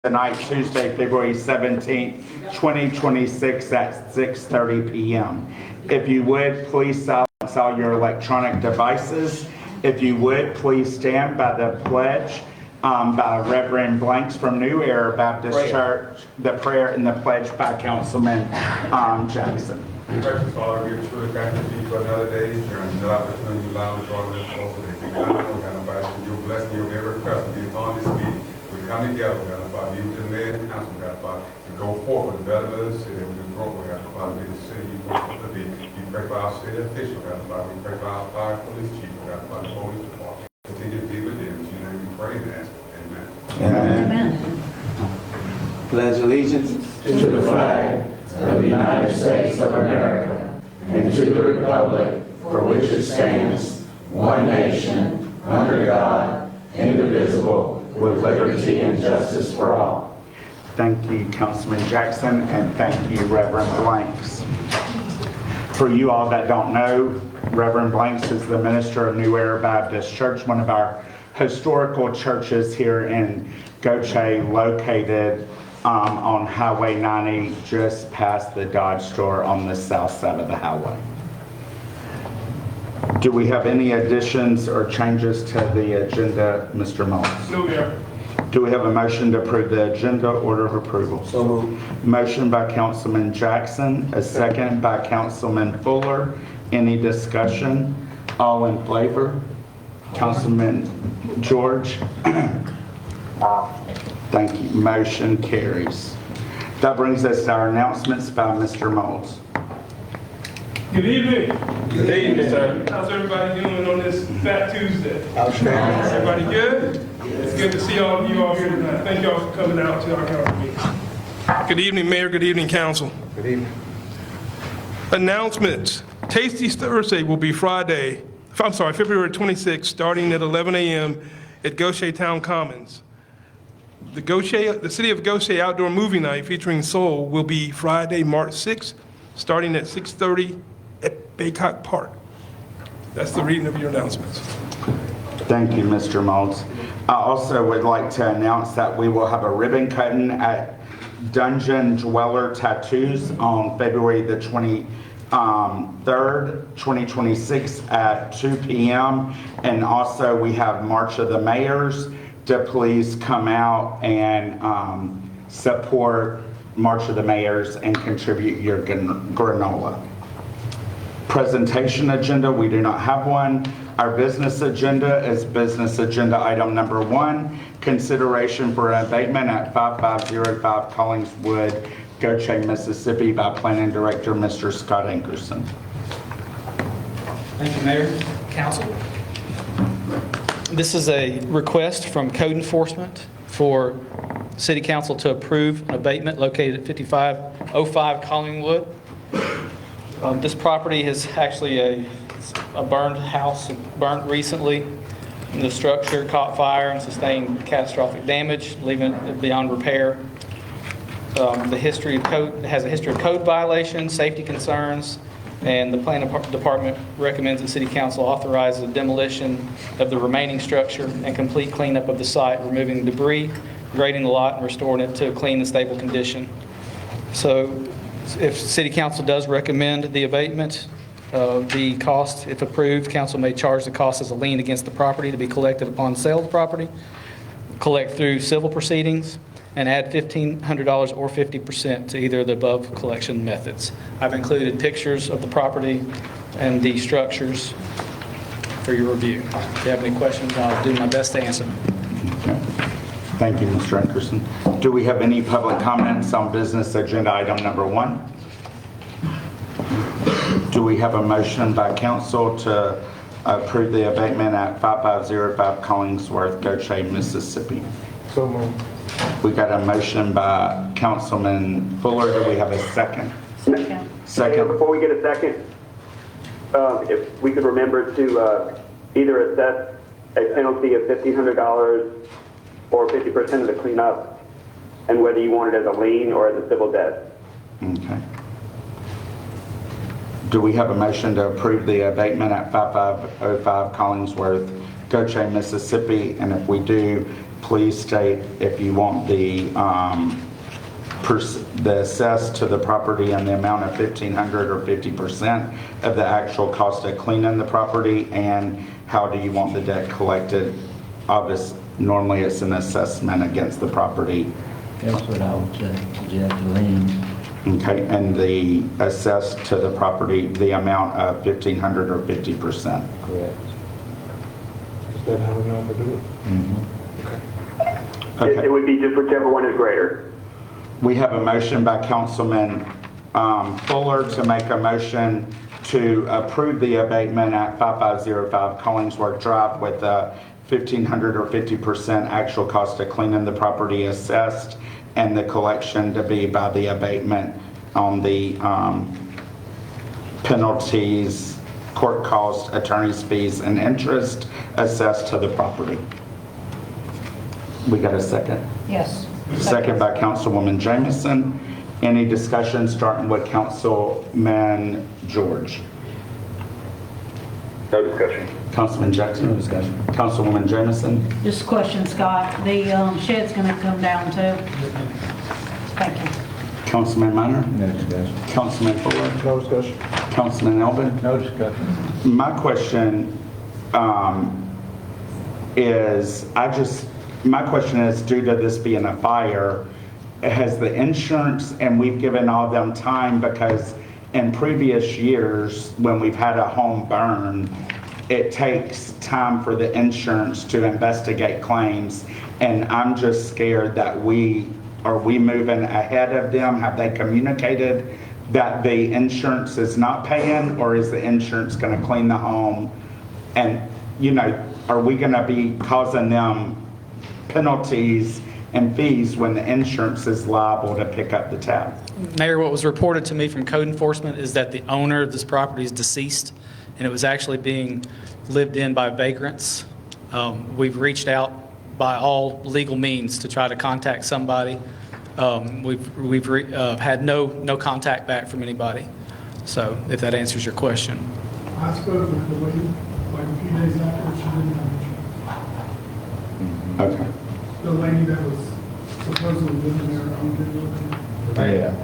tonight, Tuesday, February 17th, 2026 at 6:30 p.m. If you would, please silence all your electronic devices. If you would, please stand by the pledge by Reverend Blanks from New Era Baptist Church, the prayer and the pledge by Councilman Jackson. Precious Father, we truly thank you for another day. There is no opportunity to allow us to all this over this. We come to God, Father, your blessing, your every request to be upon this meeting. We come together, God, Father, you to the mayor and council, God, Father, to go forward with the betterment of the city. We can grow, God, Father, be the city you want us to be. We pray for our city officials, God, Father. We pray for our fire police chief, God, Father, police department. Continue to be with them. In your name we pray and ask. Amen. Amen. Pledge allegiance to the flag of the United States of America and to the republic for which it stands, one nation, under God, indivisible, with liberty and justice for all. Thank you, Councilman Jackson, and thank you, Reverend Blanks. For you all that don't know, Reverend Blanks is the minister of New Era Baptist Church, one of our historical churches here in Gautier, located on Highway 90, just past the Dodge store on the south side of the highway. Do we have any additions or changes to the agenda, Mr. Mullins? No, Mayor. Do we have a motion to approve the agenda? Order of approval. So moved. Motion by Councilman Jackson, a second by Councilman Fuller. Any discussion? All in favor? Councilman George? Thank you. Motion carries. That brings us to our announcements by Mr. Moles. Good evening. Good evening, sir. How's everybody doing on this Fat Tuesday? Outstanding. Everybody good? It's good to see all of you all here tonight. Thank y'all for coming out to our council meeting. Good evening, Mayor. Good evening, Council. Good evening. Announcements. Tasty's Thursday will be February 26th, starting at 11 a.m. at Gautier Town Commons. The City of Gautier Outdoor Movie Night featuring Soul will be Friday, March 6th, starting at 6:30 at Baycock Park. That's the reading of your announcements. Thank you, Mr. Moles. I also would like to announce that we will have a ribbon cutting at Dungeon Dweller Tattoos on February the 23rd, 2026 at 2 p.m. And also we have March of the Mayors to please come out and support March of the Mayors and contribute your granola. Presentation agenda, we do not have one. Our business agenda is business agenda item number 1, consideration for an abatement at 5505 Collingswood, Gautier, Mississippi by Planning Director Mr. Scott Ankerson. Thank you, Mayor, Council. This is a request from Code Enforcement for City Council to approve an abatement located at 5505 Collingwood. This property is actually a burned house, burned recently. And the structure caught fire and sustained catastrophic damage, leaving it beyond repair. The history of code has a history of code violations, safety concerns, and the planning department recommends that City Council authorize the demolition of the remaining structure and complete cleanup of the site, removing debris, grading the lot, and restoring it to a clean and stable condition. So if City Council does recommend the abatement, the cost, if approved, council may charge the cost as a lien against the property to be collected upon sale of the property, collect through civil proceedings, and add $1,500 or 50% to either of the above collection methods. I've included pictures of the property and the structures for your review. If you have any questions, I'll do my best to answer them. Okay. Thank you, Mr. Ankerson. Do we have any public comments on business agenda item number 1? Do we have a motion by council to approve the abatement at 5505 Collingsworth, Gautier, Mississippi? So moved. We got a motion by Councilman Fuller. Do we have a second? Second. Before we get a second, if we could remember to either assess a penalty of $1,500 or 50% of the cleanup, and whether you want it as a lien or as a civil debt. Okay. Do we have a motion to approve the abatement at 5505 Collingsworth, Gautier, Mississippi? And if we do, please state if you want the assessed to the property in the amount of $1,500 or 50% of the actual cost of cleaning the property, and how do you want the debt collected? Obviously, normally it's an assessment against the property. That's what I would say, you have to lean. Okay, and the assessed to the property, the amount of $1,500 or 50%. Correct. Is that how we normally do it? Okay. It would be just whichever one is greater. We have a motion by Councilman Fuller to make a motion to approve the abatement at 5505 Collingsworth Drive with a $1,500 or 50% actual cost of cleaning the property assessed, and the collection to be by the abatement on the penalties, court costs, attorney's fees, and interest assessed to the property. We got a second? Yes. Second by Councilwoman Jamison. Any discussion, starting with Councilman George? No discussion. Councilman Jackson? No discussion. Councilwoman Jamison? Just a question, Scott. The shed's going to come down too? Thank you. Councilman Minor? No discussion. Councilman Fuller? No discussion. Councilman Elvin? No discussion. My question my question is, due to this being a fire, has the insurance, and we've given all them time, because in previous years, when we've had a home burn, it takes time for the insurance to investigate claims, and I'm just scared that are we moving ahead of them? Have they communicated that the insurance is not paying, or is the insurance going to clean the home? And, are we going to be causing them penalties and fees when the insurance is liable to pick up the tab? Mayor, what was reported to me from code enforcement is that the owner of this property is deceased, and it was actually being lived in by vagrants. We've reached out by all legal means to try to contact somebody. We've had no contact back from anybody. So if that answers your question. I spoke with the lady like a few days after, she didn't know. Okay. The lady that was supposedly living there, Yeah.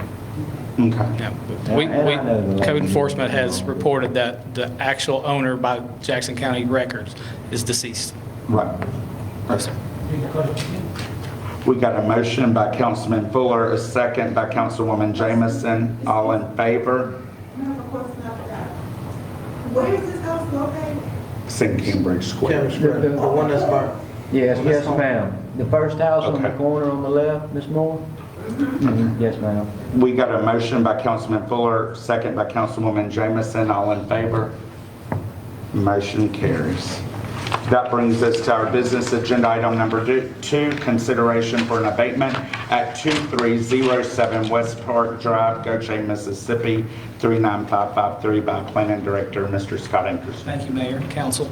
Okay. Yeah, And I know the code lady. enforcement has reported that the actual owner by Jackson County records is deceased. Right. Okay. We got a motion by Councilman Fuller, a second by Councilwoman Jamison. All in favor? I have a question after that. Where is this house located? St. Cambridge Square. The one that's burnt. Yes, ma'am. The first house on the Okay. corner on the left, Ms. Moore? Yes, ma'am. We got a motion by Councilman Fuller, second by Councilwoman Jamison. All in favor? Motion carries. That brings us to our business agenda item number 2, consideration for an abatement at 2307 West Park Drive, Gautier, Mississippi, 39553 by Planning Director, Mr. Scott Ankerson. Thank you, Mayor, Council.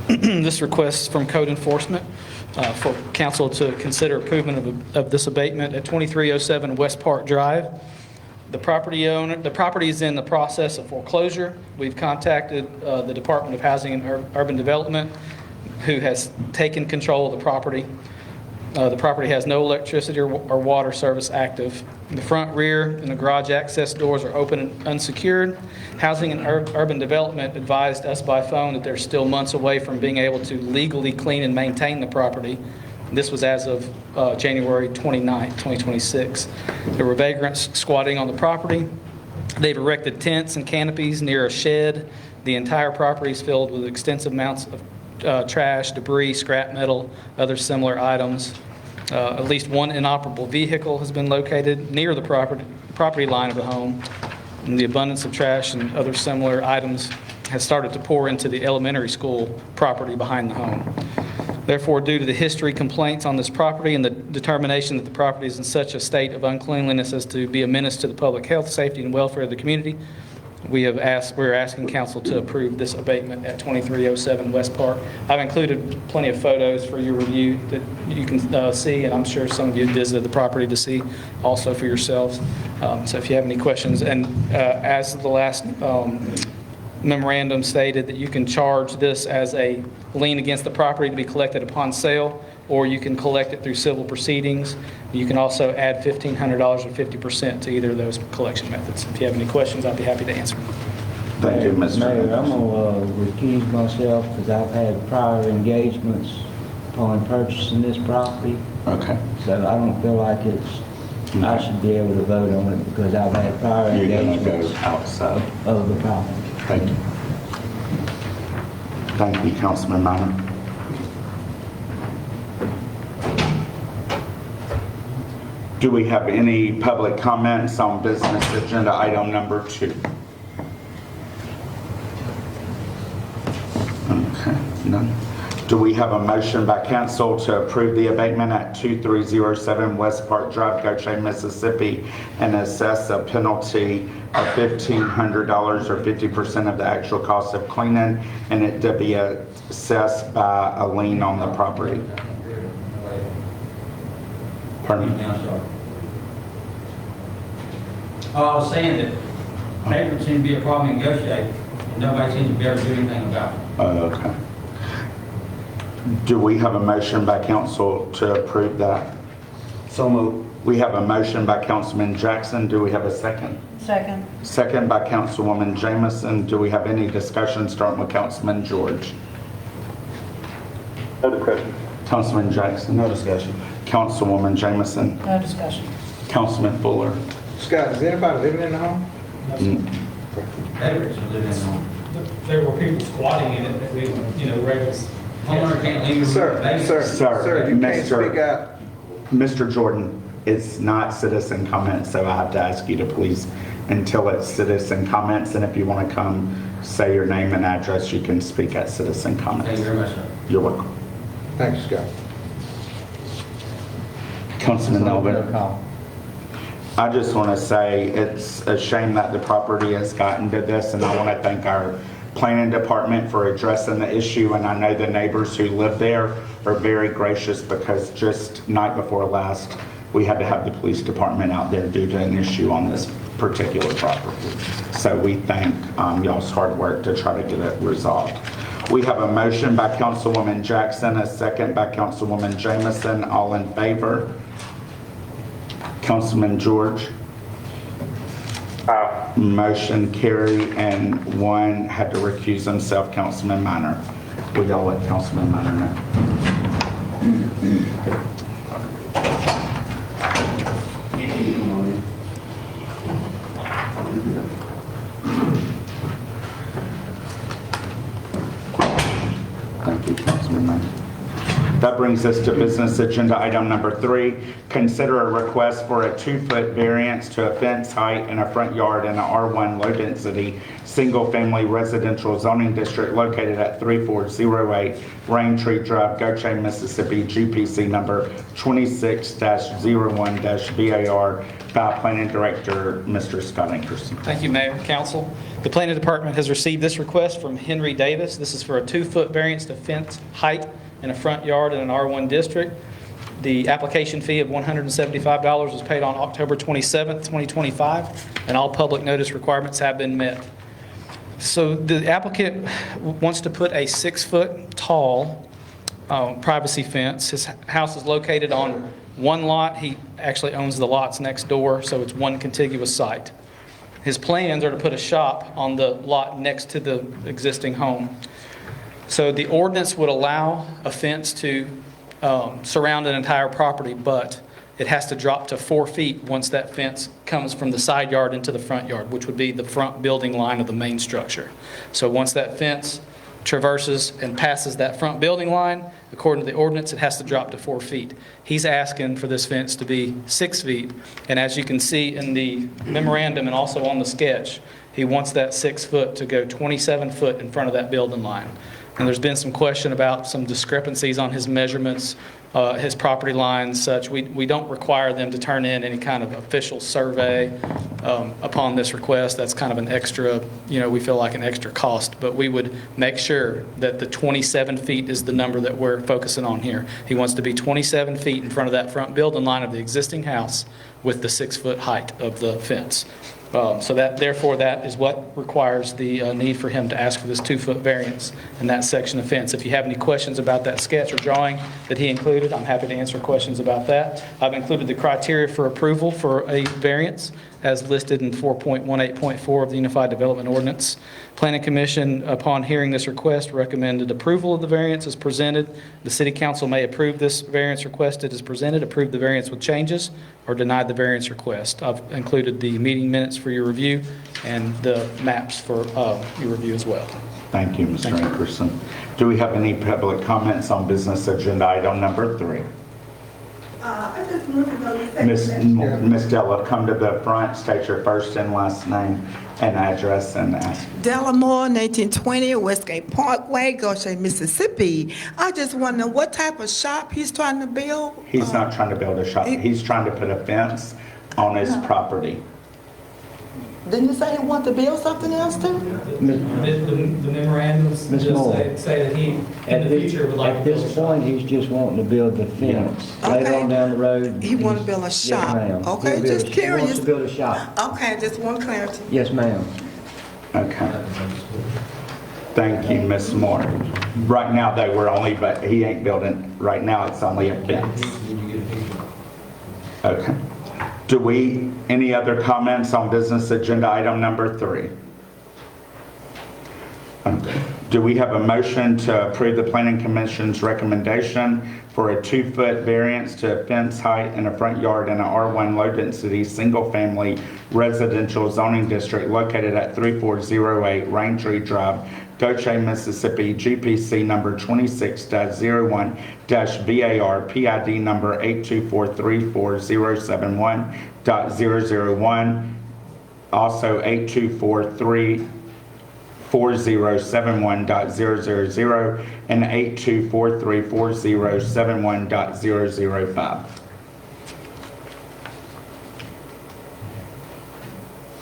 This request from code enforcement for council to consider approval of this abatement at 2307 West Park Drive. The property is in the process of foreclosure. We've contacted the Department of Housing and Urban Development, who has taken control of the property. The property has no electricity or water service active. The front, rear, and the garage access doors are open and unsecured. Housing and Urban Development advised us by phone that they're still months away from being able to legally clean and maintain the property. This was as of January 29, 2026. There were vagrants squatting on the property. They've erected tents and canopies near a shed. The entire property is filled with extensive amounts of trash, debris, scrap metal, other similar items. At least one inoperable vehicle has been located near the property line of the home. And the abundance of trash and other similar items has started to pour into the elementary school property behind the home. Therefore, due to the history complaints on this property and the determination that the property is in such a state of uncleanliness as to be a menace to the public health, safety, and welfare of the community, we're asking council to approve this abatement at 2307 West Park. I've included plenty of photos for your review that you can see, and I'm sure some of you visited the property to see also for yourselves. So if you have any questions, and as the last memorandum stated, that you can charge this as a lien against the property to be collected upon sale, or you can collect it through civil proceedings. You can also add $1,500 or 50% to either of those collection methods. If you have any questions, I'd be happy to answer them. Thank you, Mr. Mayor, I'm Henderson. gonna recuse myself because I've had prior engagements upon purchasing this property. Okay. So I don't feel like I should be able to vote on it because I've had prior You're gonna go engagements outside. of the property. Thank you. Thank you, Councilman Minor. Do we have any public comments on business agenda item number 2? Okay, none. Do we have a motion by council to approve the abatement at 2307 West Park Drive, Gautier, Mississippi, and assess a penalty of $1,500 or 50% of the actual cost of cleaning, and it to be assessed by a lien on the property? Pardon me? Oh, I was saying that paper seems to be a problem in Gautier, and nobody seems to be able to do anything about it. Okay. Do we have a motion by council to approve that? So moved. We have a motion by Councilman Jackson. Do we have a second? Second. Second by Councilwoman Jamison. Do we have any discussion starting with Councilman George? No discussion. Councilman Jackson? No discussion. Councilwoman Jamison? No discussion. Councilman Fuller? Scott, is anybody living in the home? Paper should live in on. There were people squatting in it that we, raised. Homeowner can't leave. Sir, you can't Mr. speak out. Mr. Jordan, it's not citizen comments, so I have to ask you to please, until it's citizen comments, and if you want to come say your name and address, you can speak at citizen comments. Thank you very much, sir. You're welcome. Thank you, Scott. Councilman No Elvin? call. I just want to say it's a shame that the property has gotten to this, and I want to thank our planning department for addressing the issue, and I know the neighbors who live there are very gracious because just night before last, we had to have the police department out there due to an issue on this particular property. So we thank y'all's hard work to try to get it resolved. We have a motion by Councilwoman Jackson, a second by Councilwoman Jamison. All in favor? Councilman George? Motion carried, and one had to recuse himself, Councilman Minor. Will y'all let Councilman Minor know? Thank you, Councilman Minor. That brings us to business agenda item number 3. Consider a request for a 2-foot variance to a fence height in a front yard in a R1 low-density, single-family residential zoning district located at 3408 Raintree Drive, Gautier, Mississippi, GPC number 26-01-BAR by Planning Director, Mr. Scott Ankerson. Thank you, Mayor, Council. The Planning Department has received this request from Henry Davis. This is for a 2-foot variance to fence height in a front yard in an R1 district. The application fee of $175 was paid on October 27th, 2025, and all public notice requirements have been met. So the applicant wants to put a 6-foot tall privacy fence. His house is located on one lot. He actually owns the lots next door, so it's one contiguous site. His plans are to put a shop on the lot next to the existing home. So the ordinance would allow a fence to surround an entire property, but it has to drop to 4 feet once that fence comes from the side yard into the front yard, which would be the front building line of the main structure. So once that fence traverses and passes that front building line, according to the ordinance, it has to drop to 4 feet. He's asking for this fence to be 6 feet, and as you can see in the memorandum and also on the sketch, he wants that 6 foot to go 27 foot in front of that building line. And there's been some question about some discrepancies on his measurements, his property lines, such. We don't require them to turn in any kind of official survey upon this request. That's kind of an extra, we feel like an extra cost. But we would make sure that the 27 feet is the number that we're focusing on here. He wants to be 27 feet in front of that front building line of the existing house with the 6-foot height of the fence. So therefore, that is what requires the need for him to ask for this 2-foot variance in that section of fence. If you have any questions about that sketch or drawing that he included, I'm happy to answer questions about that. I've included the criteria for approval for a variance as listed in 4.18.4 of the Unified Development Ordinance. Planning Commission, upon hearing this request, recommended approval of the variance as presented. The City Council may approve this variance requested as presented, approve the variance with changes, or deny the variance request. I've included the meeting minutes for your review and the maps for your review as well. Thank you, Mr. Ankerson. Do we have any public comments on business agenda item number 3? I just want to know the second. Ms. Della, come to the front, state your first and last name and address and ask. Delamore, 1920 Westgate Parkway, Gautier, Mississippi. I just want to know what type of shop he's trying to build? He's not trying to build a shop. He's trying to put a fence on his property. Didn't you say he wanted to build something else too? The memorandums Ms. just Moore. say that he, in the future, would like to At build a this shop. point, he's just wanting to build the fence. Later Okay. on down the road. He want to build a Yes, shop. ma'am. Okay, He'll build just a- He curious. wants to build a shop. Okay, just want clarity. Yes, ma'am. Okay. Thank you, Ms. Moore. Right now, they were only, but he ain't building, right now, it's only a fence. Okay. Do we, any other comments on business agenda item number 3? Okay. Do we have a motion to approve the Planning Commission's recommendation for a 2-foot variance to fence height in a front yard in a R1 low-density, single-family residential zoning district located at 3408 Raintree Drive, Gautier, Mississippi, GPC number 26-01-VAR, PID number 824347071.001, also 824347071.000 and 824347071.005.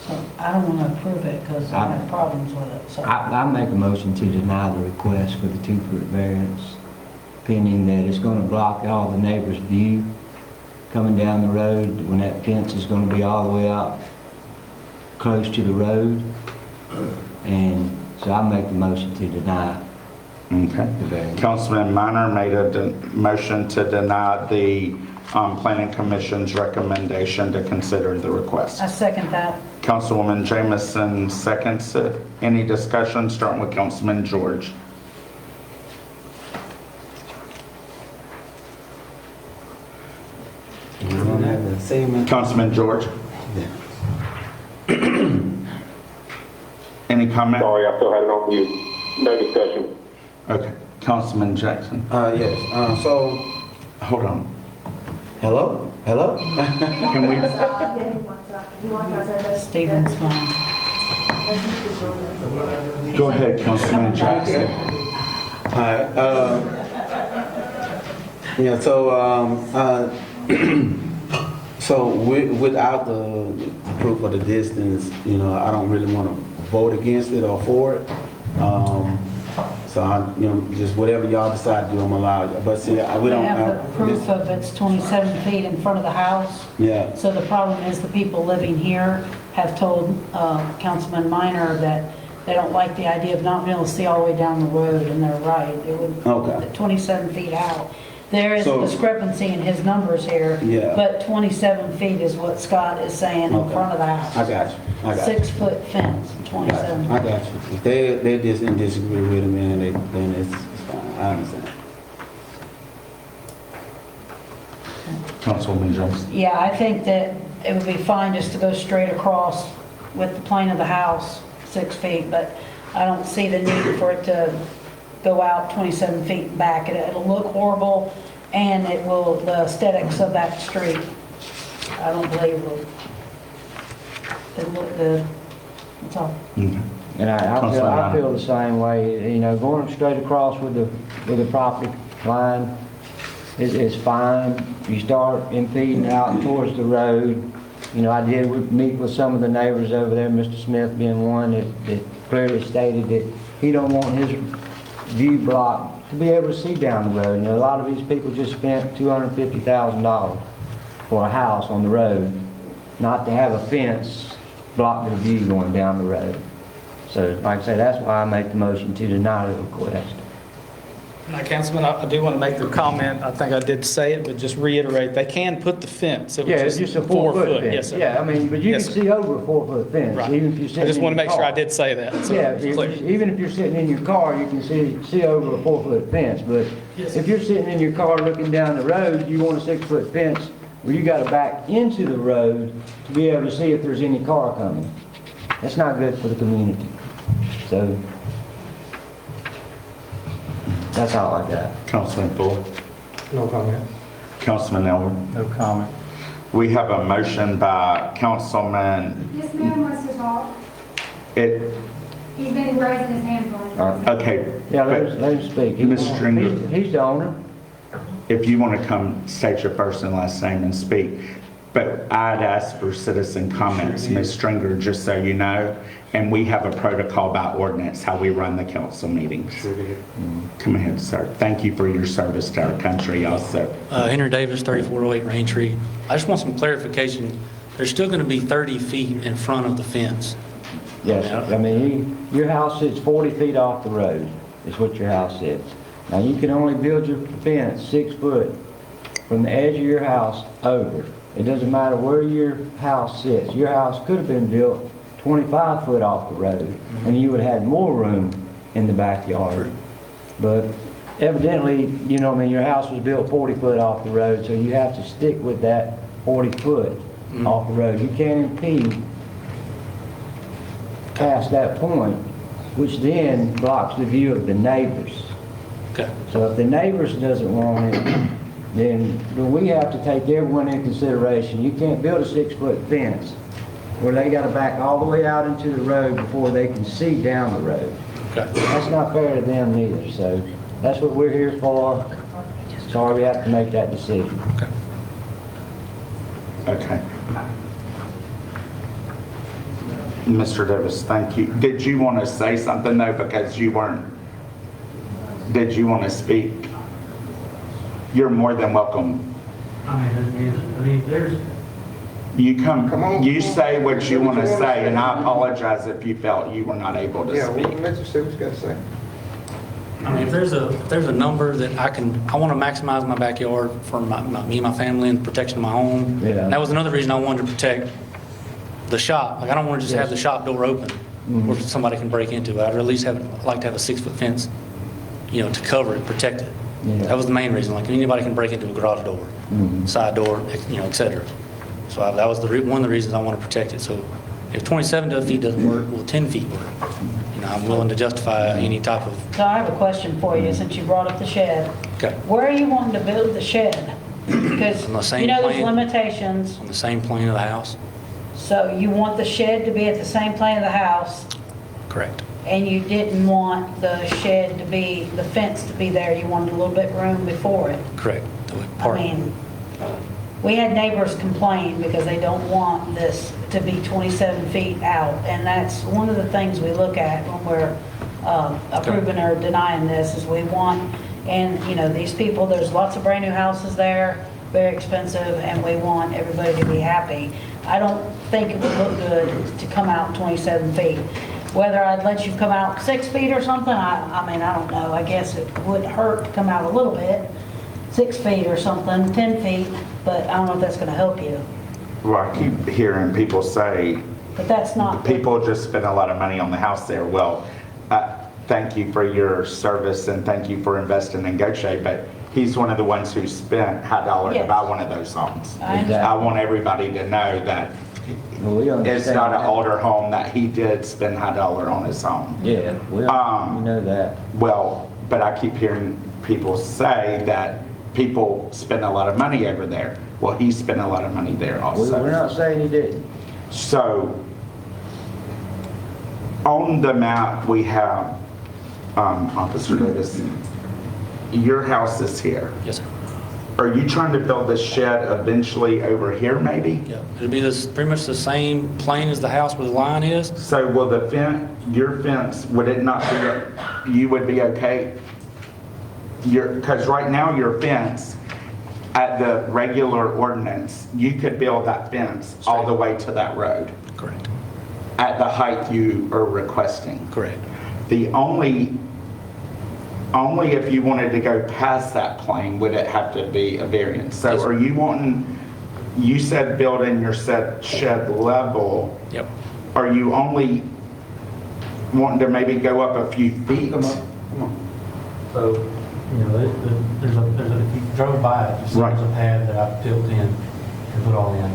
So I don't want to approve it because I have problems with it, so. I make a motion to deny the request for the 2-foot variance, pending that it's going to block all the neighbors' view coming down the road when that fence is going to be all the way out close to the road. And so I make the motion to deny Okay. the variance. Councilman Minor made a motion to deny the Planning Commission's recommendation to consider the request. I second that. Councilwoman Jamison seconds it. Any discussion, starting with Councilman George? Councilman George? Any comment? Sorry, I still had it on mute. No discussion. Okay. Councilman Jackson? Yes, so, Hold on. hello? Can we, Stephen's fine. go ahead, Councilman Jackson. Hi, yeah, so without the proof of the distance, I don't really want to vote against it or for it. So just whatever y'all decide to do, I'm allowed. But see, we We don't have the proof of it's 27 feet in front of the house. Yeah, So the problem is the people living here have told Councilman Minor that they don't like the idea of not being able to see all the way down the road, and they're right. It would, Okay. 27 feet out. There is a So- discrepancy in his numbers here. Yeah. But 27 feet is what Scott is saying in Okay. front of the house. I got you. 6-foot fence, 27. I got you. If they just disagree with him, then it's fine. I understand. Councilwoman Johnson? Yeah, I think that it would be fine just to go straight across with the plane of the house, 6 feet, but I don't see the need for it to go out 27 feet back. It'll look horrible, and it will, the aesthetics of that street, I don't believe will, it'll look good. That's all. Okay. And I Councilman feel the same way, going straight across with the property line is fine. You start impeding out towards the road. I did meet with some of the neighbors over there, Mr. Smith being one that clearly stated that he don't want his view blocked to be able to see down the road. A lot of these people just spent $250,000 for a house on the road, not to have a fence block the view going down the road. So like I say, that's why I make the motion to deny the request. Now, Councilman, I do want to make the comment, I think I did say it, but just reiterate, they can put the fence. It was Yeah, it's just a 4-foot fence. Yes, sir. Yeah, I mean, but you Yes, can sir. see over a 4-foot fence, Right. even if you're sitting I just in want to your make sure I car. did say that. so Yeah, it's clear. even if you're sitting in your car, you can see over a 4-foot fence. But Yes. if you're sitting in your car looking down the road, you want a 6-foot fence where you got to back into the road to be able to see if there's any car coming. That's not good for the community. So that's all I got. Councilman Bull. No comment. Councilman Elwood. No comment. We have a motion by Councilman, This man wants to talk. it, He's been raising his hand for it. okay. Yeah, but let him speak. Mr. Stringer. He's the owner. If you want to come state your first and last name and speak, but I'd ask for citizen comments, Ms. Stringer, just so you know, and we have a protocol by ordinance, how we run the council meetings. Come ahead, sir. Thank you for your service to our country also. Henry Davis, 3408 Rain Tree. I just want some clarification. There's still going to be 30 feet in front of the fence. Yes, I mean, your house sits 40 feet off the road, is what your house sits. Now, you can only build your fence 6 foot from the edge of your house over. It doesn't matter where your house sits. Your house could have been built 25 foot off the road, and you would have had more room in the backyard. But evidently, you know, I mean, your house was built 40 foot off the road, so you have to stick with that 40 foot off the road. You can't impede past that point, which then blocks the view of the neighbors. Okay. So if the neighbors doesn't want it, then we have to take everyone in consideration. You can't build a 6-foot fence where they gotta back all the way out into the road before they can see down the road. Okay. That's not fair to them neither, so that's what we're here for. Sorry we have to make that decision. Okay. Mr. Davis, thank you. Did you want to say something though, because you weren't, did you want to speak? You're more than welcome. I mean, there's, You come, you say what you want to say, and I apologize if you felt you were not able to speak. let you say what you got to say. I mean, if there's a number that I want to maximize my backyard for me and my family and protection of my home. Yeah. And that was another reason I wanted to protect the shop. Like, I don't want to just have the shop door open where somebody can break into it. I'd at least like to have a 6-foot fence, you know, to cover it, protect it. Yeah. That was the main reason. Like, anybody can break into a garage door, side door, you know, et cetera. So that was one of the reasons I want to protect it. So if 27 feet doesn't work, will 10 feet work? You know, I'm willing to justify any type of. So I have a question for you, since you brought up the shed. Okay. Where are you wanting to build the shed? Because, On the same you know, there's plan. limitations. On the same plane of the house? So you want the shed to be at the same plane of the house, Correct. and you didn't want the shed to be, the fence to be there, you wanted a little bit room before it. Correct. I mean, we had neighbors complain because they don't want this to be 27 feet out, and that's one of the things we look at when we're approving or denying this, is we want, and, you know, these people, there's lots of brand-new houses there, very expensive, and we want everybody to be happy. I don't think it would look good to come out 27 feet. Whether I'd let you come out 6 feet or something, I mean, I don't know. I guess it would hurt to come out a little bit, 6 feet or something, 10 feet, but I don't know if that's going to help you. Well, I keep hearing people say, But that's not. people just spend a lot of money on the house there. Well, thank you for your service and thank you for investing in Gautier, but he's one of the ones who spent high dollar to Yes. buy one of those homes. I understand. I want everybody to know that We understand it's not an that. older home, that he did spend high dollar on his home. Yeah, we know that. Well, but I keep hearing people say that people spend a lot of money over there. Well, he spent a lot of money there also. We're not saying he didn't. So, on the map we have, Officer Davis, your house is here. Yes, sir. Are you trying to build the shed eventually over here maybe? Yeah. It'll be pretty much the same plane as the house where the line is. So will the fence, your fence, would it not be, you would be okay? Because right now your fence, at the regular ordinance, you could build that fence all the way to that road. Correct. at the height you are requesting. Correct. The only if you wanted to go past that plane would it have to be a variance. So Yes, sir. are you wanting, you said building your shed level. Yep. Are you only wanting to maybe go up a few feet? Come on. So, you know, if you drove by it, you see there's a pad that I've built in and put all in.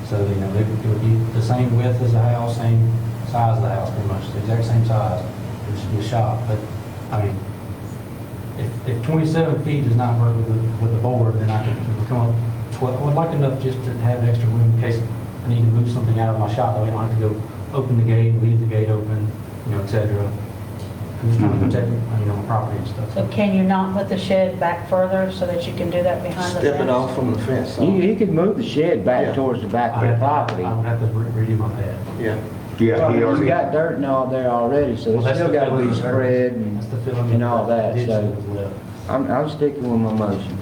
So, you know, it would be the same width as the house, same size of the house, pretty much, the exact same size. It should be a shop, but, I mean, if 27 feet does not work with the board, then I can come up 12. I would like enough just to have extra room in case I need to move something out of my shop, that way I don't have to go open the gate, leave the gate open, you know, et cetera. I'm just trying to protect, you know, my property and stuff. So can you not put the shed back further so that you can do that behind the fence? Step it off from the fence. You could move the shed back towards the back of the property. I would have to redo my pad. Yeah. Yeah, he You already. got dirt and all there already, so Well, it's still got to be spread That's the filling and all that, ditch so was left. I'm sticking with my motion.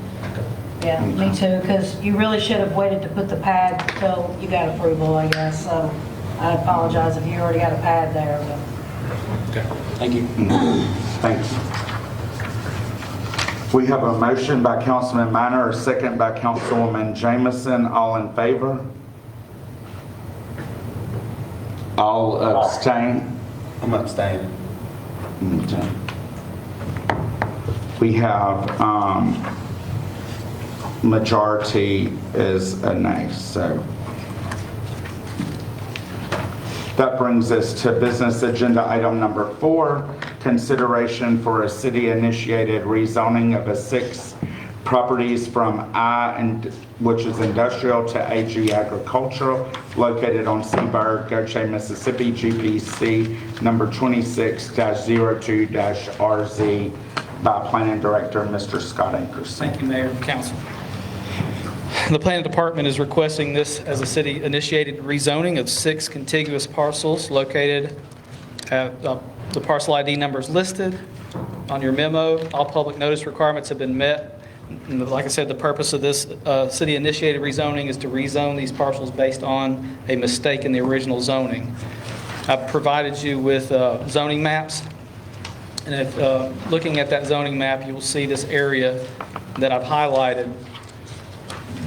Yeah, me too, because you really should have waited to put the pad till you got approval, I guess. So I apologize if you already got a pad there, but. Okay, thank you. Thanks. We have a motion by Councilman Minor, a second by Councilwoman Jameson. All in favor? All abstain? I'm abstaining. Okay. We have, majority is a nay, so. That brings us to business agenda item number 4, consideration for a city-initiated rezoning of 6 properties from I, which is industrial, to AG agricultural, located on Seaburg, Gautier, Mississippi, GPC number 26-02-RZ by Planning Director Mr. Scott Ankerson. Thank you, Mayor and Council. The Planning Department is requesting this as a city-initiated rezoning of 6 contiguous parcels located at the parcel ID numbers listed on your memo. All public notice requirements have been met. And like I said, the purpose of this city-initiated rezoning is to rezone these parcels based on a mistake in the original zoning. I've provided you with zoning maps. And if looking at that zoning map, you will see this area that I've highlighted.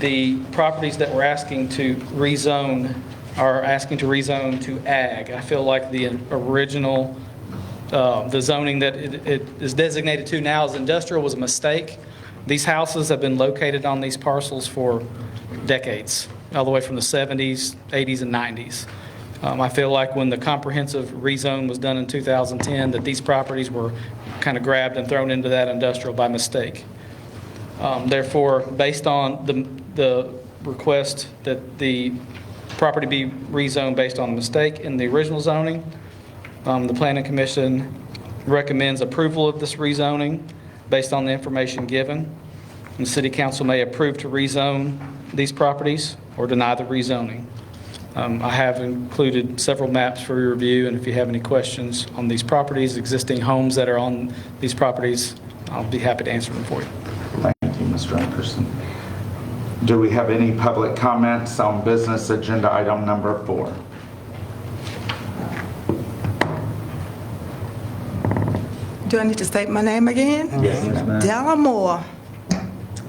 The properties that we're asking to rezone are asking to rezone to ag. I feel like the original, the zoning that it is designated to now as industrial was a mistake. These houses have been located on these parcels for decades, all the way from the 70s, 80s, and 90s. I feel like when the comprehensive rezone was done in 2010, that these properties were kind of grabbed and thrown into that industrial by mistake. Therefore, based on the request that the property be rezoned based on the mistake in the original zoning, the Planning Commission recommends approval of this rezoning based on the information given. And the City Council may approve to rezone these properties or deny the rezoning. I have included several maps for your review, and if you have any questions on these properties, existing homes that are on these properties, I'll be happy to answer them for you. Thank you, Mr. Ankerson. Do we have any public comments on business agenda item number 4? Do I need to state my name again? Yes, ma'am. Della Moore,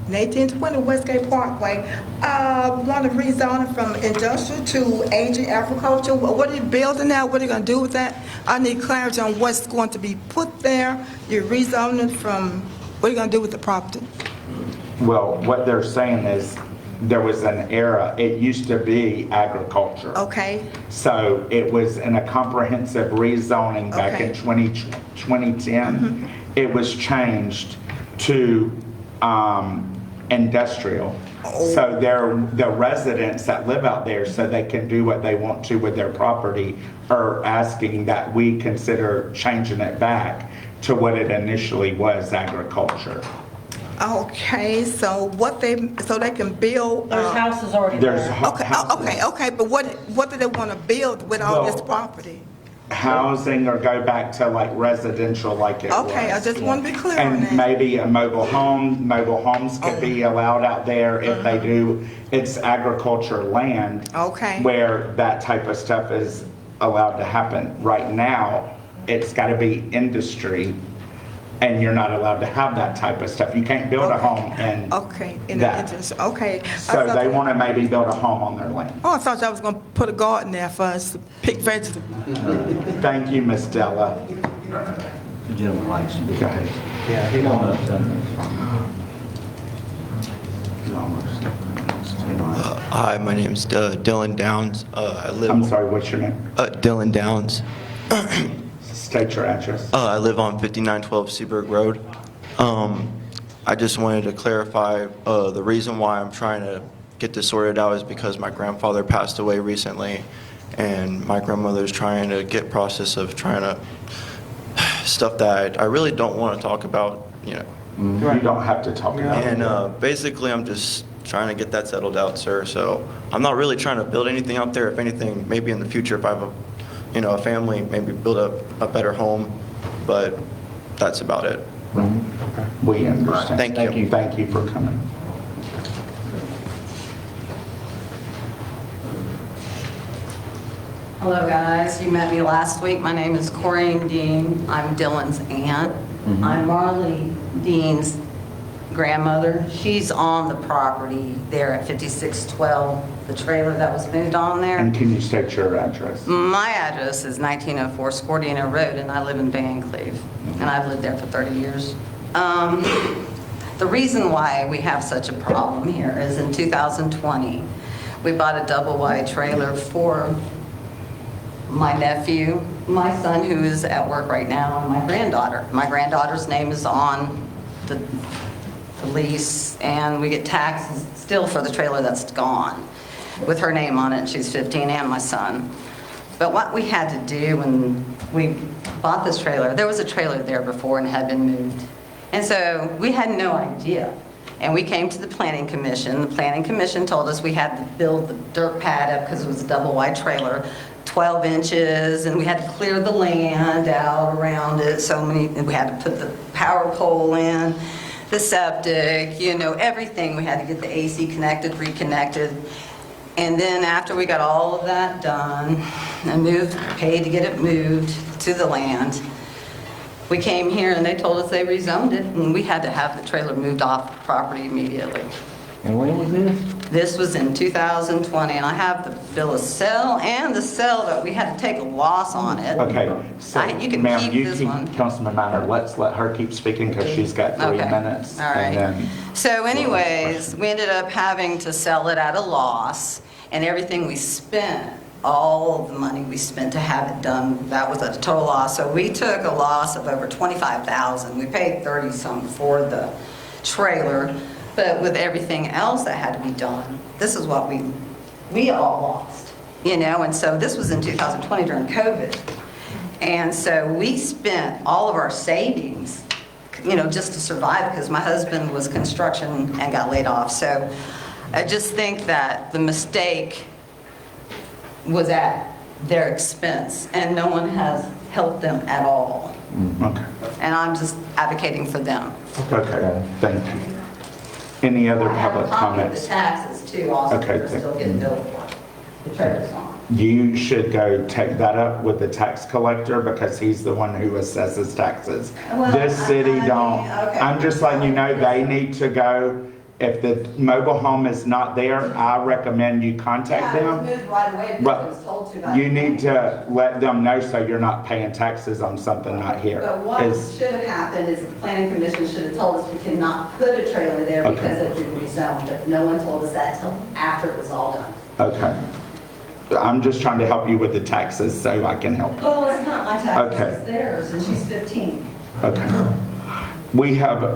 1820 Westgate Parkway. Want to rezone it from industrial to aging agriculture. What are you building now? What are you going to do with that? I need clarity on what's going to be put there. You're rezoning from, what are you going to do with the property? Well, what they're saying is there was an era, it used to be agriculture. Okay, So it was in a comprehensive rezoning back in Okay. 2010. It was changed to industrial. So the residents that live out there, so they can do what they want to with their property, are asking that we consider changing it back to what it initially was, agriculture. okay, so so they can build. There's houses already There's there. Okay, but what do they want to build with all this property? Housing, or go back to like residential like it was. Okay, I just want to be clear on And that. maybe a mobile homes could be allowed out there if they do, it's agriculture land. Okay. Where that type of stuff is allowed to happen. Right now, it's got to be industry, and you're not allowed to have that type of stuff. You can't build a home in Okay, in the that. entrance, okay. So they want to maybe build a home on their land. Oh, I thought y'all was gonna put a garden there for us to pick vegetables. Thank you, Miss Della. The gentleman likes to. Go ahead. Yeah, he don't know something. Hi, my name's Dylan Downs. I live. I'm sorry, what's your name? Dylan Downs. State your address. I live on 5912 Seaburg Road. I just wanted to clarify the reason why I'm trying to get this sorted out is because my grandfather passed away recently, and my grandmother's trying to get process of trying to stuff that I really don't want to talk about, you know. You don't have to talk about it. And basically, I'm just trying to get that settled out, sir. So I'm not really trying to build anything out there. If anything, maybe in the future, if I have a family, maybe build a better home. But that's about it. We understand. Thank you. Thank you for coming. Hello, guys. You met me last week. My name is Corinne Dean. I'm Dylan's aunt. I'm Marley Dean's grandmother. She's on the property there at 5612, the trailer that was moved on there. And can you state your address? My address is 1904 Scordino Road, and I live in Van Cleve, and I've lived there for 30 years. The reason why we have such a problem here is in 2020, we bought a double-wide trailer for my nephew, my son who is at work right now, and my granddaughter. My granddaughter's name is on the lease, and we get taxes still for the trailer that's gone with her name on it, and she's 15, and my son. But what we had to do when we bought this trailer, there was a trailer there before and had been moved. And so we had no idea. And we came to the Planning Commission. The Planning Commission told us we had to build the dirt pad up because it was a double-wide trailer, 12 inches, and we had to clear the land out around it. We had to put the power pole in, the septic, everything. We had to get the AC connected, reconnected. And then after we got all of that done and paid to get it moved to the land, we came here and they told us they rezoned it, and we had to have the trailer moved off the property immediately. And when was this? This was in 2020, and I have the bill of sale and the sale that we had to take a loss on it. Okay, so You can ma'am, keep you this keep, one. Councilman Minor, let's let her keep speaking because she's got 3 Okay. minutes. All right. And then So anyways, we ended up having to sell it at a loss, and everything we spent, all of the money we spent to have it done, that was at a total loss. So we took a loss of over $25,000. We paid 30-some for the trailer, but with everything else that had to be done, this is what we all lost, and so this was in 2020 during COVID. And so we spent all of our savings, just to survive, because my husband was construction and got laid off. So I just think that the mistake was at their expense, and no one has helped them at all. Okay. And I'm just advocating for them. Okay, thank you. Any other I have a public copy of the comments? taxes too, also, Okay, they're still getting billed for. The trailer's gone. You should go take that up with the tax collector because he's the one who assesses taxes. Well, This city I mean, don't. okay. I'm just letting you know, they need to go. If the mobile home is not there, I recommend you contact Yeah, it them. was moved right away because I was told to. by You the need planning. to let them know so you're not paying taxes on something not here. But what Is- should have happened is the planning commission should have told us we cannot put a trailer there Okay. because it would be rezoned, but no one told us that until after it was all done. Okay. I'm just trying to help you with the taxes so I can help. Well, it's not my taxes, Okay. it's theirs, and she's 15. Okay. We have,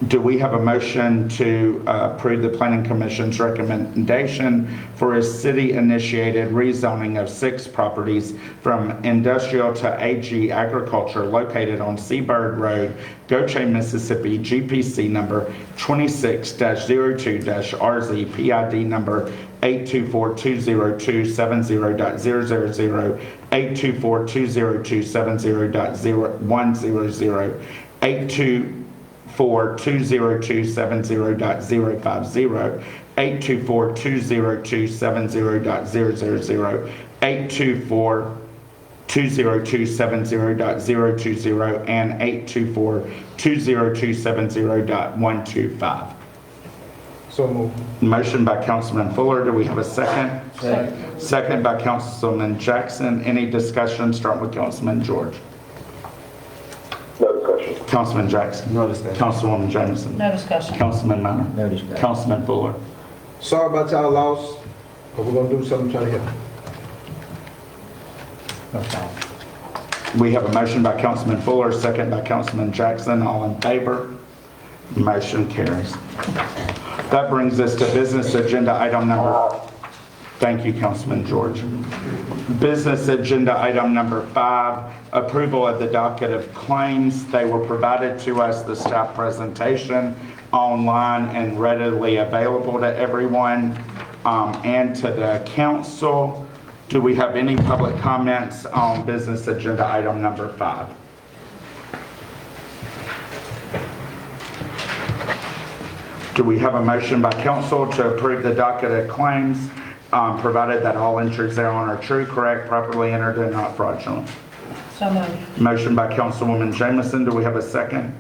do we have a motion to approve the Planning Commission's recommendation for a city-initiated rezoning of 6 properties from industrial to AG agriculture located on Seabird Road, Gautier, Mississippi, GPC number 26-02-RZ, PID number 824-202-70.000, 824-202-70.100, 824-202-70.050, 824-202-70.000, 824-202-70.020, and 824-202-70.125. So moved. Motion by Councilman Fuller. Do we have a second? Second. Second by Councilman Jackson. Any discussion? Start with Councilman George. No discussion. Councilman Jackson. No discussion. Councilwoman Jameson. No discussion. Councilman Minor. No discussion. Councilman Fuller. Sorry about y'all loss, but we're gonna do something to try to help. Okay. We have a motion by Councilman Fuller, second by Councilman Jackson. All in favor? Motion carries. That brings us to business agenda item number. Thank you, Councilman George. Business agenda item number 5, approval of the docket of claims. They were provided to us, the staff presentation, online and readily available to everyone and to the council. Do we have any public comments on business agenda item number 5? Do we have a motion by council to approve the docket of claims, provided that all entries thereon are true, correct, properly entered, and not fraudulent? So moved. Motion by Councilwoman Jameson. Do we have a second?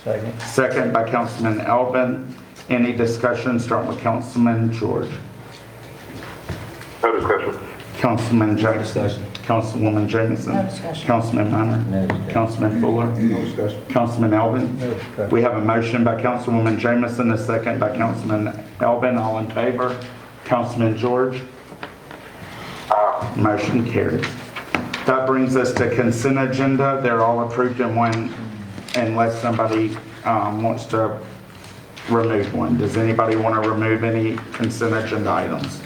Second. Second by Councilman Elvin. Any discussion? Start with Councilman George. No discussion. Councilman Jackson. Councilwoman Jameson. No discussion. Councilman Minor. No discussion. Councilman Fuller. No discussion. Councilman Elvin. No discussion. We have a motion by Councilwoman Jameson, a second by Councilman Elvin. All in favor? Councilman George. Motion carries. That brings us to consent agenda. They're all approved in one, unless somebody wants to remove one. Does anybody want to remove any consent agenda items?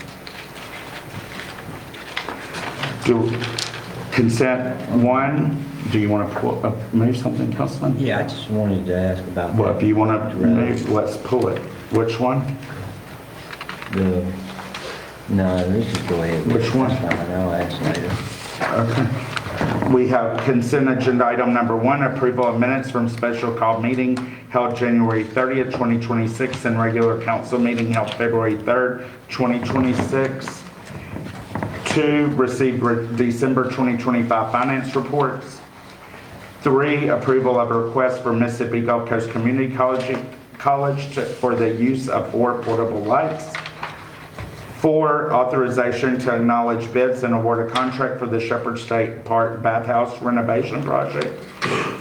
Consent 1, do you want to move something, Councilman? Yeah, I just wanted to ask about Well, that. if you want to remove, let's pull it. Which one? No, let's just go ahead. Which one? That's fine, I'll ask later. Okay. We have consent agenda item number 1, approval of minutes from special call meeting held January 30th, 2026, and regular council meeting held February 3rd, 2026. 2, receive December 2025 finance reports. 3, approval of a request for Mississippi Gulf Coast Community College for the use of 4 portable lights. 4, authorization to acknowledge bids and award a contract for the Shepherd State Park Bathhouse renovation project.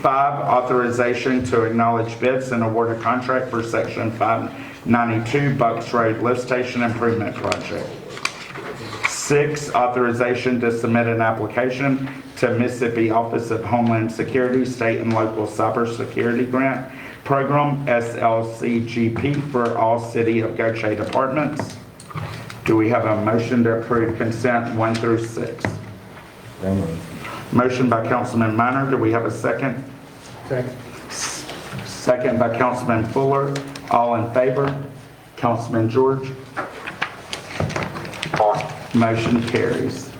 5, authorization to acknowledge bids and award a contract for Section 592 Bucks Road Lift Station Improvement Project. 6, authorization to submit an application to Mississippi Office of Homeland Security State and Local Cybersecurity Grant Program, SLCGP, for all City of Gautier departments. Do we have a motion to approve consent 1 through 6? So moved. Motion by Councilman Minor. Do we have a second? Second. Second by Councilman Fuller. All in favor? Councilman George? Motion carries.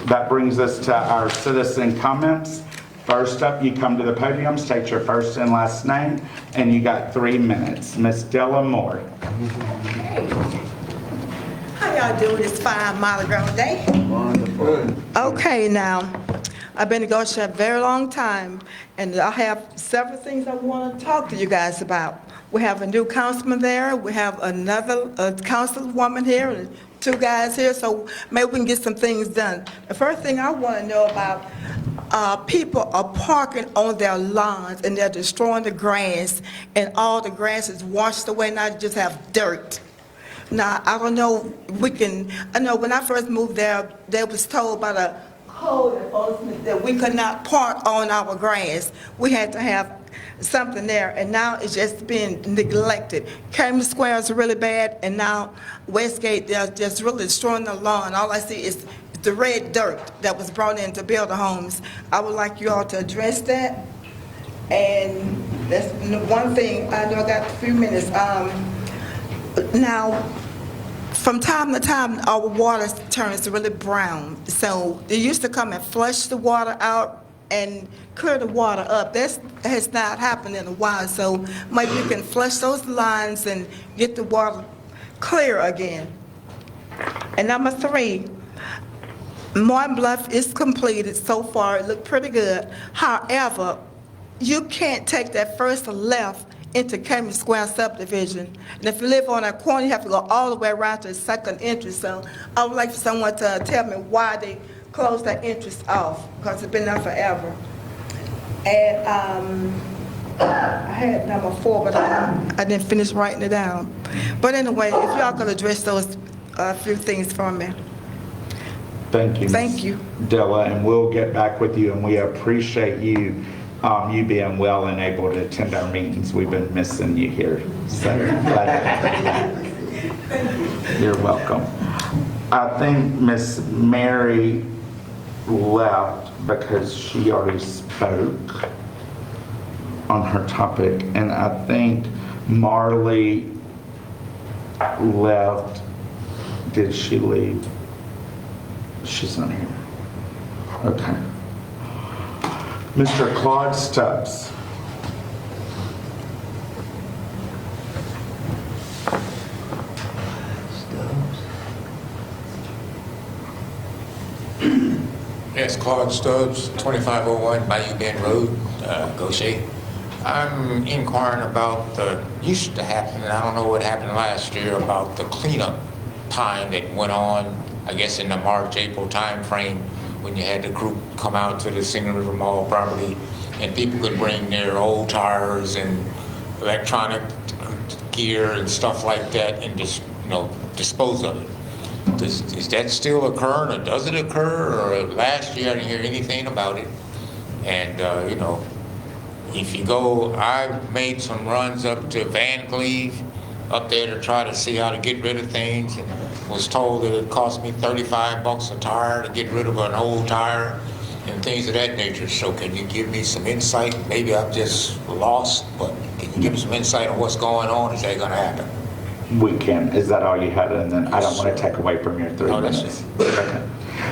That brings us to our citizen comments. First up, you come to the podium, state your first and last name, and you got 3 minutes. Ms. Della Moore. How y'all doing this fine Mardi Gras day? Wonderful. Okay, now, I've been to Gautier a very long time, and I have several things I want to talk to you guys about. We have a new councilman there, we have another councilwoman here, and 2 guys here, so maybe we can get some things done. The first thing I want to know about, people are parking on their lawns, and they're destroying the grass, and all the grass is washed away, now you just have dirt. Now, I don't know, I know when I first moved there, they was told by the code enforcement that we could not park on our grass. We had to have something there, and now it's just been neglected. Cambridge Square is really bad, and now Westgate, they're just really destroying the lawn. All I see is the red dirt that was brought in to build the homes. I would like you all to address that. And that's one thing, I know I got a few minutes. Now, from time to time, our water turns really brown. So they used to come and flush the water out and clear the water up. That has not happened in a while, so maybe you can flush those lines and get the water clear again. And number 3, Martin Bluff is completed so far. It looked pretty good. However, you can't take that first left into Cambridge Square subdivision. And if you live on that corner, you have to go all the way around to the second entrance. So I would like for someone to tell me why they closed that entrance off, because it's been there forever. And I had number 4, but I didn't finish writing it down. But anyway, if y'all could address those few things for me. Thank you. Thank you. Dilla, and we'll get back with you, and we appreciate you being well and able to attend our meetings. We've been missing you here. So you're welcome. I think Miss Mary left because she already spoke on her topic, and I think Marley left. Did she leave? She's not here. Okay. Mr. Claude Stubbs. Yes, Claude Stubbs, 2501 Bayou Bend Road, Gautier. I'm inquiring about used to happen, and I don't know what happened last year, about the cleanup time that went on, I guess in the March, April time frame, when you had the group come out to the Singing River Mall property, and people could bring their old tires and electronic gear and stuff like that and just, dispose of it. Is that still occurring, or does it occur? Or last year I didn't hear anything about it. And, if you go, I made some runs up to Van Cleve, up there to try to see how to get rid of things, and was told that it cost me $35 a tire to get rid of an old tire and things of that nature. So can you give me some insight? Maybe I'm just lost, but can you give me some insight on what's going on? Is that going to happen? We can. Is that all you had? And then I don't want to take away from your 3 minutes. Okay.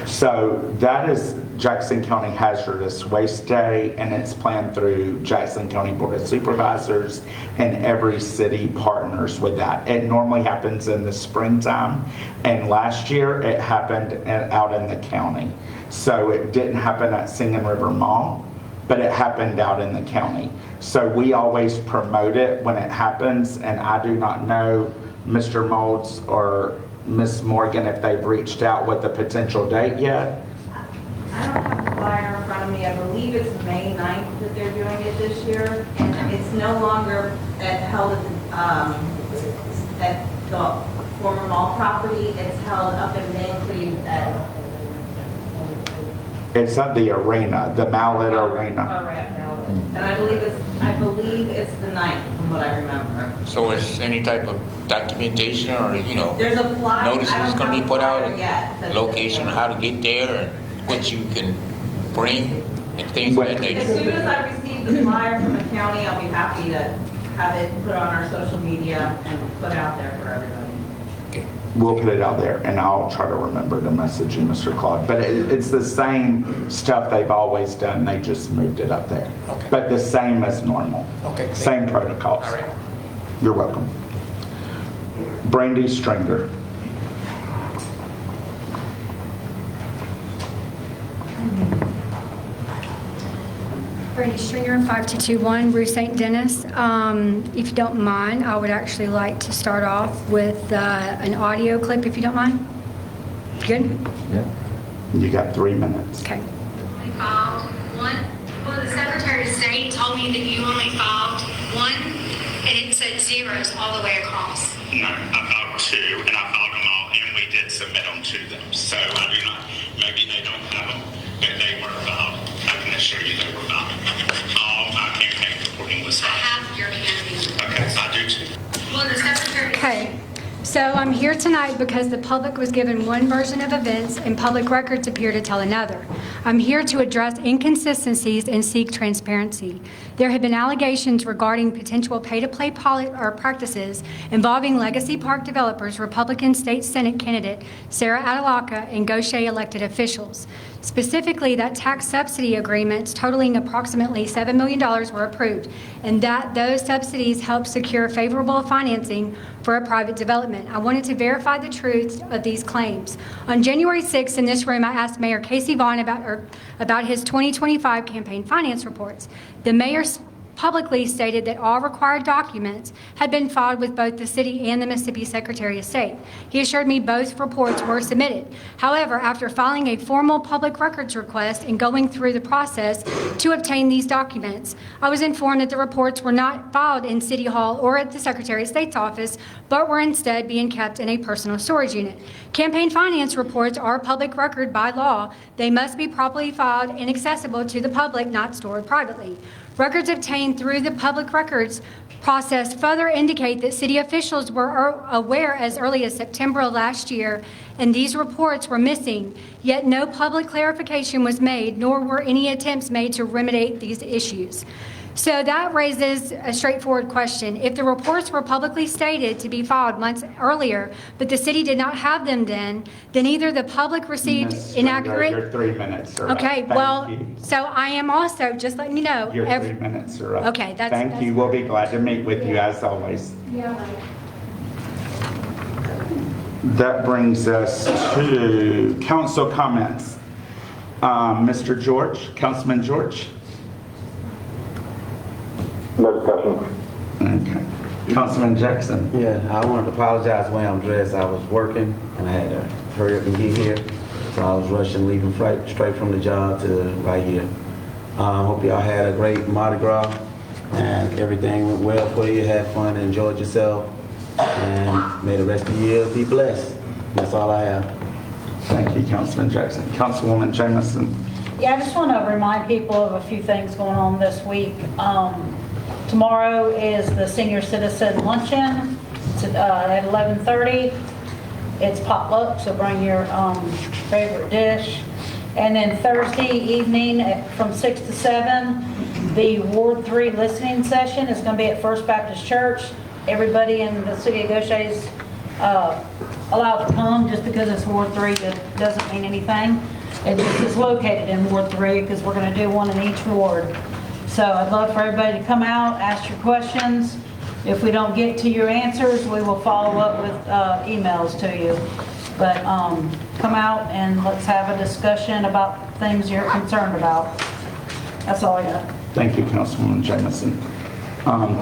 So that is Jackson County Hazardous Waste Day, and it's planned through Jackson County Board of Supervisors, and every city partners with that. It normally happens in the springtime, and last year it happened out in the county. So it didn't happen at Singing River Mall, but it happened out in the county. So we always promote it when it happens, and I do not know Mr. Molds or Ms. Morgan if they've reached out with a potential date yet. I don't have the flyer in front of me. I believe it's May 9th that they're doing it this year. And it's no longer held at the former mall property. It's held up in Van Cleve at... It's at the arena, the Mallet Arena. And I believe it's the 9th, from what I remember. So is any type of documentation or, There's a flyer. notices going to be put out, yet. location, how to get there, and what you can bring, and things of that nature? As soon as I receive the flyer from the county, I'll be happy to have it put on our social media and put out there for everybody. We'll put it out there, and I'll try to remember to message you, Mr. Claude. But it's the same stuff they've always done. They just moved it up there. Okay. But the same as normal. Okay. Same protocols. All right. You're welcome. Brandy Stringer. Brandy Stringer, 5221 Rue St. Denis. If you don't mind, I would actually like to start off with an audio clip, if you don't mind. Good? Yeah. You got 3 minutes. Okay. Filed one. Well, the Secretary of State told me that you only filed one, and it said zeros all the way across. No, I filed 2, and I filed them all, and we did submit them to them. So I do not, maybe they don't have them, but they were filed. I can assure you they were filed. All my campaign reporting was filed. I have your campaign. Okay, I do too. Well, the Secretary... Okay. So I'm here tonight because the public was given one version of events and public records appear to tell another. I'm here to address inconsistencies and seek transparency. There have been allegations regarding potential pay-to-play practices involving Legacy Park developers, Republican State Senate candidate Sarah Adalaka, and Gautier elected officials. Specifically, that tax subsidy agreements totaling approximately $7 million were approved, and that those subsidies helped secure favorable financing for a private development. I wanted to verify the truth of these claims. On January 6th in this room, I asked Mayor Casey Vaughn about his 2025 campaign finance reports. The mayor publicly stated that all required documents had been filed with both the city and the Mississippi Secretary of State. He assured me both reports were submitted. However, after filing a formal public records request and going through the process to obtain these documents, I was informed that the reports were not filed in City Hall or at the Secretary of State's office, but were instead being kept in a personal storage unit. Campaign finance reports are public record by law. They must be properly filed and accessible to the public, not stored privately. Records obtained through the public records process further indicate that city officials were aware as early as September of last year, and these reports were missing, yet no public clarification was made, nor were any attempts made to remedy these issues. So that raises a straightforward question. If the reports were publicly stated to be filed months earlier, but the city did not have them then either the public received inaccurate... Your 3 minutes are up. Okay, Thank well, you. so I am also, just letting you know... Your 3 minutes are up. Okay, that's... Thank you. We'll be glad to meet with you as always. Yeah. That brings us to council comments. Mr. George, Councilman George. No discussion. Okay. Councilman Jackson. Yeah, I wanted to apologize the way I'm dressed. I was working and I had to hurry up and get here. So I was rushing, leaving straight from the job to right here. Hope y'all had a great Mardi Gras and everything went well for you. Had fun and enjoyed yourself. And may the rest of the year be blessed. That's all I have. Thank you, Councilman Jackson. Councilwoman Jameson. Yeah, I just want to remind people of a few things going on this week. Tomorrow is the Senior Citizen Luncheon. It's at 11:30. It's potluck, so bring your favorite dish. And then Thursday evening from 6 to 7, the Ward 3 listening session is going to be at First Baptist Church. Everybody in the city of Gautier is allowed to come. Just because it's Ward 3 doesn't mean anything. It just is located in Ward 3 because we're going to do one in each ward. So I'd love for everybody to come out, ask your questions. If we don't get to your answers, we will follow up with emails to you. But come out and let's have a discussion about things you're concerned about. That's all I got. Thank you, Councilwoman Jameson.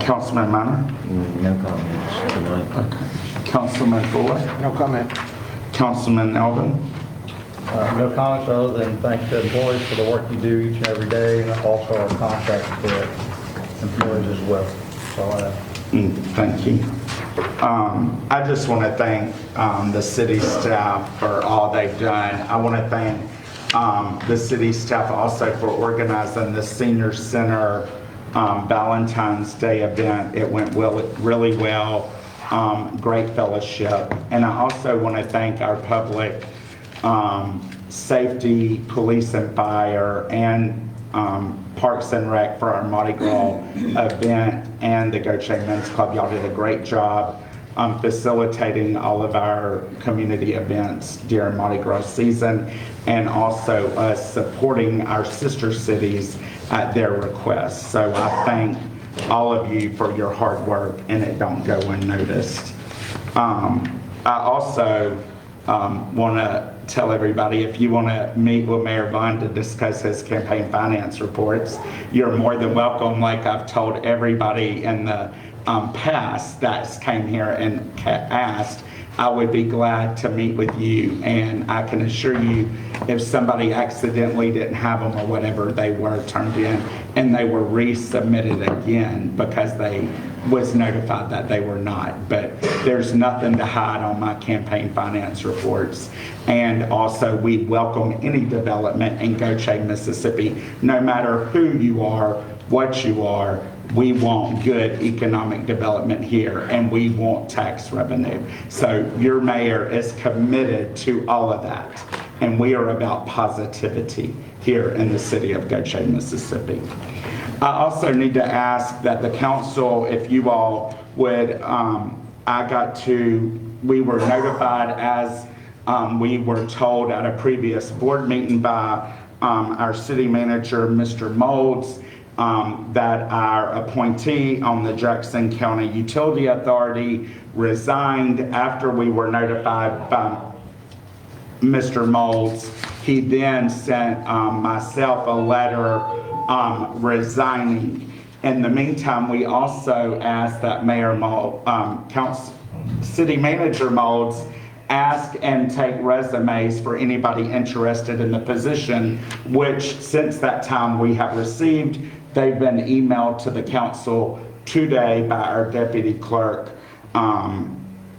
Councilman Minor? No comments tonight. Okay. Councilman Fuller? No comment. Councilman Elvin? No comments other than thank the employees for the work you do each and every day, and also our contract employees as well. That's all I have. Thank you. I just want to thank the city staff for all they've done. I want to thank the city staff also for organizing the Senior Center Valentine's Day event. It went really well. Great fellowship. And I also want to thank our public safety, police and fire, and Parks and Rec for our Mardi Gras event, and the Gautier Men's Club. Y'all did a great job facilitating all of our community events during Mardi Gras season, and also us supporting our sister cities at their request. So I thank all of you for your hard work, and it don't go unnoticed. I also want to tell everybody, if you want to meet with Mayor Vaughn to discuss his campaign finance reports, you're more than welcome. Like I've told everybody in the past that came here and asked, I would be glad to meet with you. And I can assure you, if somebody accidentally didn't have them or whatever, they were turned in and they were resubmitted again because they was notified that they were not. But there's nothing to hide on my campaign finance reports. And also, we welcome any development in Gautier, Mississippi. No matter who you are, what you are, we want good economic development here, and we want tax revenue. So your mayor is committed to all of that. And we are about positivity here in the city of Gautier, Mississippi. I also need to ask that the council, if you all would, we were notified as we were told at a previous board meeting by our city manager, Mr. Molds, that our appointee on the Jackson County Utility Authority resigned after we were notified by Mr. Molds. He then sent myself a letter resigning. In the meantime, we also asked that City Manager Molds ask and take resumes for anybody interested in the position, which since that time we have received. They've been emailed to the council today by our deputy clerk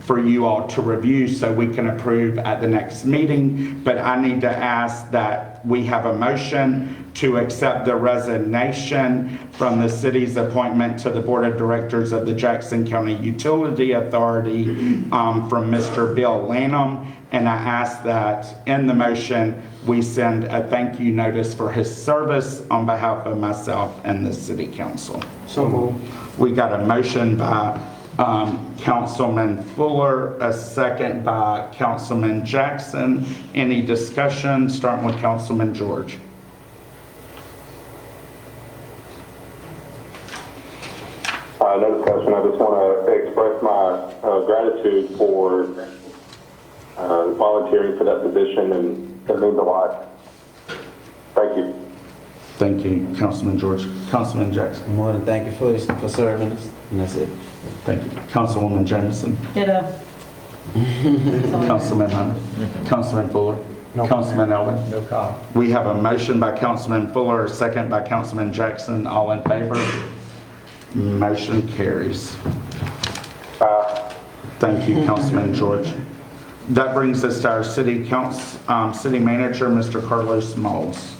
for you all to review so we can approve at the next meeting. But I need to ask that we have a motion to accept the resignation from the city's appointment to the Board of Directors of the Jackson County Utility Authority from Mr. Bill Lanham. And I ask that in the motion, we send a thank you notice for his service on behalf of myself and the city council. So moved. We got a motion by Councilman Fuller, a second by Councilman Jackson. Any discussion? Starting with Councilman George. No discussion. I just want to express my gratitude for volunteering for that position, and it means a lot. Thank you. Thank you, Councilman George. Councilman Jackson. More than thank you for serving us, and that's it. Thank you. Councilwoman Jameson. Ditto. Councilman Hunter. Councilman Fuller. Councilman Elvin. No comment. We have a motion by Councilman Fuller, a second by Councilman Jackson. All in favor? Motion carries. Thank you, Councilman George. That brings us to our city manager, Mr. Carlos Molds.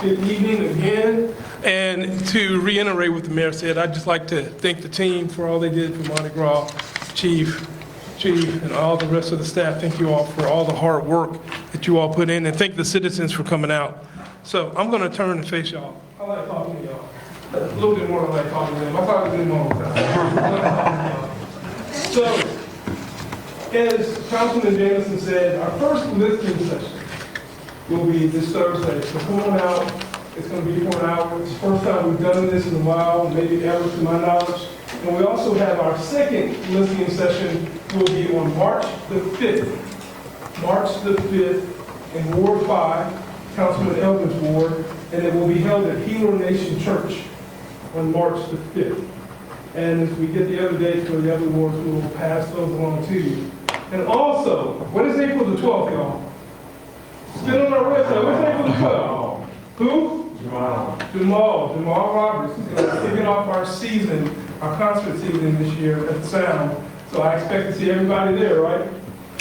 Good evening again. And to reiterate what the mayor said, I'd just like to thank the team for all they did for Mardi Gras, Chief, and all the rest of the staff. Thank you all for all the hard work that you all put in, and thank the citizens for coming out. So I'm going to turn and face y'all. I like talking to y'all. A little bit more than I like talking to them. I talk to them all the time. So, as Councilman Jameson said, our first listening session will be this Thursday. So come on out. It's going to be for an hour. It's the first time we've done this in a while, maybe ever to my knowledge. And we also have our second listening session will be on March the 5th. March the 5th in Ward 5, Councilman Elvin's ward, and it will be held at Healer Nation Church on March the 5th. And as we get the other dates for the other wards, we will pass those along to you. And also, what is April the 12th, y'all? Still on our website. What's April the 12th? Who? Jamal Roberts is going to kick off our season, our concert season this year at Sound. So I expect to see everybody there, right?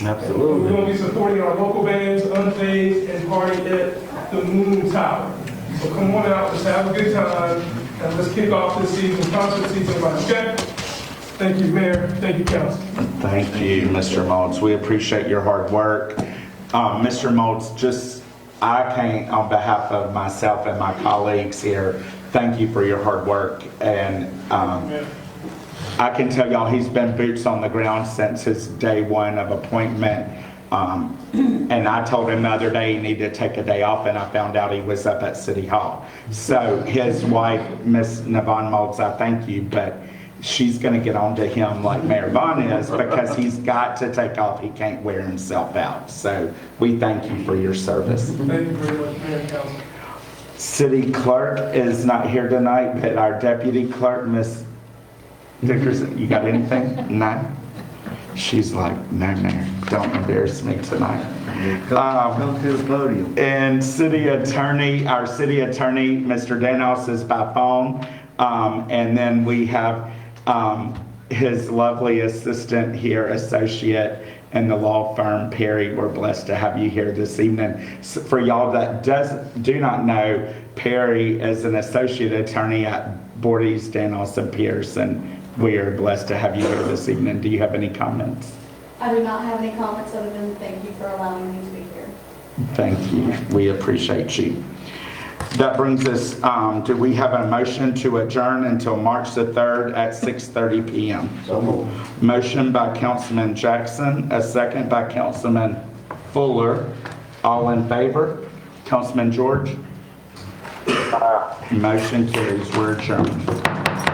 Absolutely. We're going to be supporting our local bands, Unfazed, and party at the Moon Tower. So come on out, let's have a good time, and let's kick off this season, concert season, okay? Thank you, Mayor. Thank you, Council. Thank you, Mr. Molds. We appreciate your hard work. Mr. Molds, I can't, on behalf of myself and my colleagues here, thank you for your hard work. And I can tell y'all he's been boots on the ground since his day one of appointment. And I told him the other day he needed to take a day off, and I found out he was up at City Hall. So his wife, Miss Navon Molds, I thank you, but she's going to get on to him like Mayor Vaughn is, because he's got to take off. He can't wear himself out. So we thank you for your service. Thank you very much, Mayor and Council. City clerk is not here tonight, but our deputy clerk, Miss Dickerson, you got anything? No? She's like, no, Mayor, don't embarrass me tonight. Come to the podium. And our city attorney, Mr. Danos, is by phone. And then we have his lovely assistant here, associate in the law firm, Perry. We're blessed to have you here this evening. So for y'all that do not know, Perry is an associate attorney at Bordes, Danos, and Pierce, and we are blessed to have you here this evening. Do you have any comments? I do not have any comments other than thank you for allowing me to be here. Thank you. We appreciate you. That brings us, do we have a motion to adjourn until March the 3rd at 6:30 PM? So moved. Motion by Councilman Jackson, a second by Councilman Fuller. All in favor? Councilman George? Motion carries. We're adjourned.